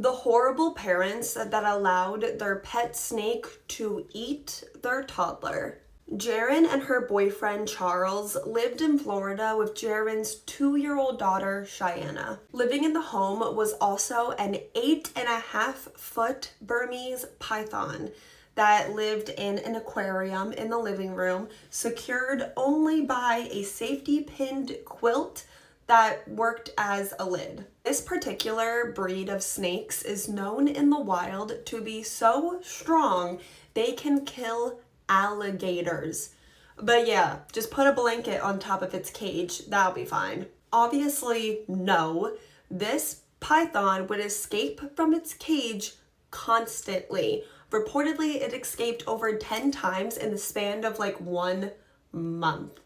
The horrible parents that allowed their pet snake to eat their toddler. Jaren and her boyfriend Charles lived in Florida with Jaren's 2-year-old daughter Cheyenne. Living in the home was also an 8.5-foot Burmese python that lived in an aquarium in the living room, secured only by a safety pinned quilt that worked as a lid. This particular breed of snakes is known in the wild to be so strong they can kill alligators. But yeah, just put a blanket on top of its cage, that'll be fine. Obviously, no. This python would escape from its cage constantly. Reportedly, it escaped over 10 times in the span of like 1 month.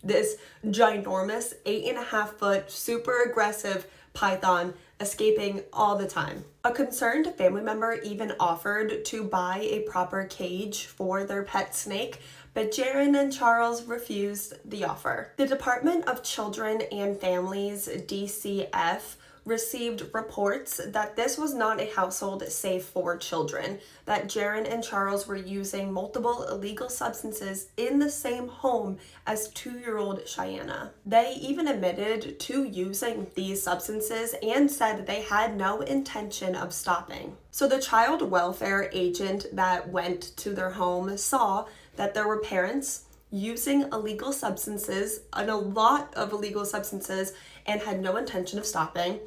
This ginormous 8.5-foot, super aggressive python escaping all the time. A concerned family member even offered to buy a proper cage for their pet snake, but Jaren and Charles refused the offer. The Department of Children and Families, DCF, received reports that this was not a household safe for children, that Jaren and Charles were using multiple illegal substances in the same home as 2-year-old Cheyenne. They even admitted to using these substances and said that they had no intention of stopping. So the child welfare agent that went to their home saw that there were parents using illegal substances, and a lot of illegal substances, and had no intention of stopping,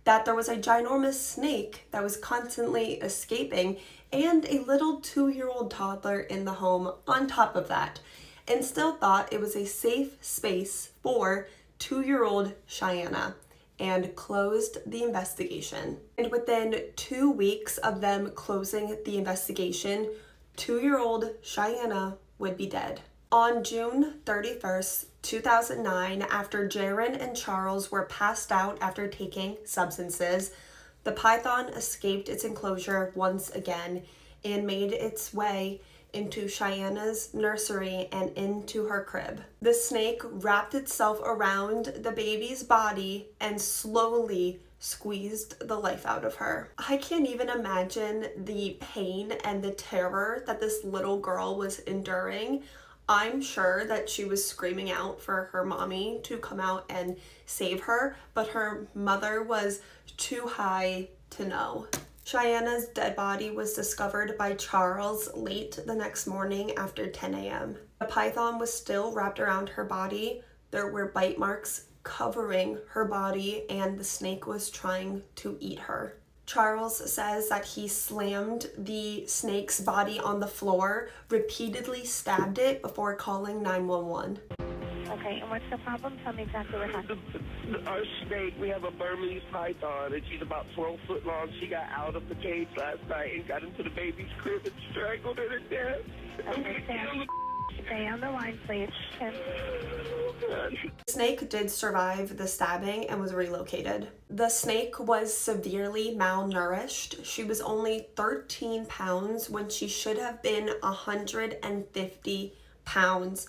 that there was a ginormous snake that was constantly escaping, and a little 2-year-old toddler in the home on top of that, and still thought it was a safe space for 2-year-old Cheyenne, and closed the investigation. And within 2 weeks of them closing the investigation, 2-year-old Cheyenne would be dead. On June 31st, 2009, after Jaren and Charles were passed out after taking substances, the python escaped its enclosure once again and made its way into Cheyenne's nursery and into her crib. The snake wrapped itself around the baby's body and slowly squeezed the life out of her. I can't even imagine the pain and the terror that this little girl was enduring. I'm sure that she was screaming out for her mommy to come out and save her, but her mother was too high to know. Cheyenne's dead body was discovered by Charles late the next morning after 10 a.m. The python was still wrapped around her body. There were bite marks covering her body, and the snake was trying to eat her. Charles says that he slammed the snake's body on the floor, repeatedly stabbed it before calling 911. Okay, and what's the problem? Tell me exactly what happened. Our snake, we have a Burmese python, and she's about 12 foot long. She got out of the cage last night and got into the baby's crib and strangled her to death. Okay, stay on the line, please. The snake did survive the stabbing and was relocated. The snake was severely malnourished. She was only 13 pounds when she should have been 150 pounds.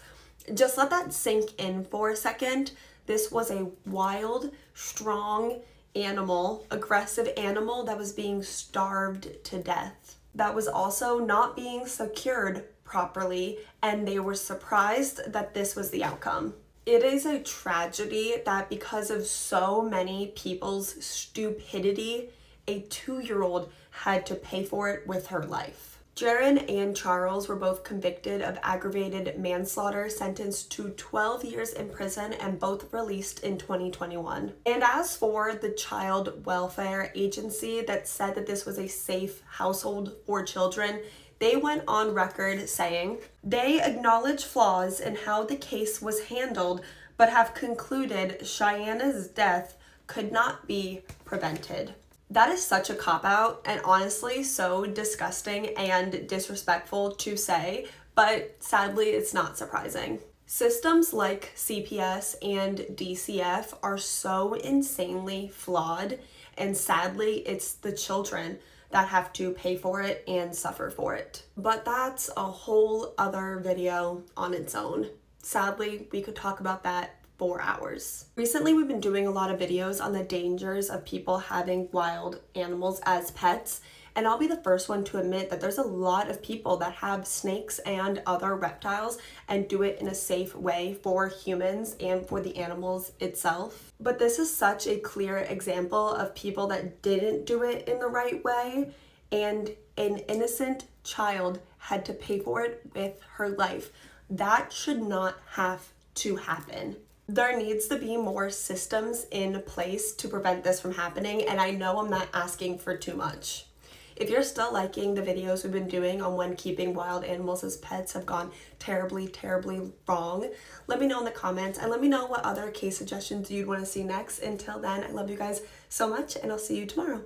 Just let that sink in for a second. This was a wild, strong animal, aggressive animal that was being starved to death. That was also not being secured properly, and they were surprised that this was the outcome. It is a tragedy that because of so many people's stupidity, a 2-year-old had to pay for it with her life. Jaren and Charles were both convicted of aggravated manslaughter, sentenced to 12 years in prison, and both released in 2021. And as for the child welfare agency that said that this was a safe household for children, they went on record saying they acknowledge flaws in how the case was handled, but have concluded Cheyenne's death could not be prevented. That is such a cop-out, and honestly so disgusting and disrespectful to say, but sadly it's not surprising. Systems like CPS and DCF are so insanely flawed, and sadly it's the children that have to pay for it and suffer for it. But that's a whole other video on its own. Sadly, we could talk about that 4 hours. Recently, we've been doing a lot of videos on the dangers of people having wild animals as pets, and I'll be the first one to admit that there's a lot of people that have snakes and other reptiles and do it in a safe way for humans and for the animals itself. But this is such a clear example of people that didn't do it in the right way, and an innocent child had to pay for it with her life. That should not have to happen. There needs to be more systems in place to prevent this from happening, and I know I'm not asking for too much. If you're still liking the videos we've been doing on when keeping wild animals as pets have gone terribly, terribly wrong, let me know in the comments and let me know what other case suggestions you'd want to see next. Until then, I love you guys so much and I'll see you tomorrow.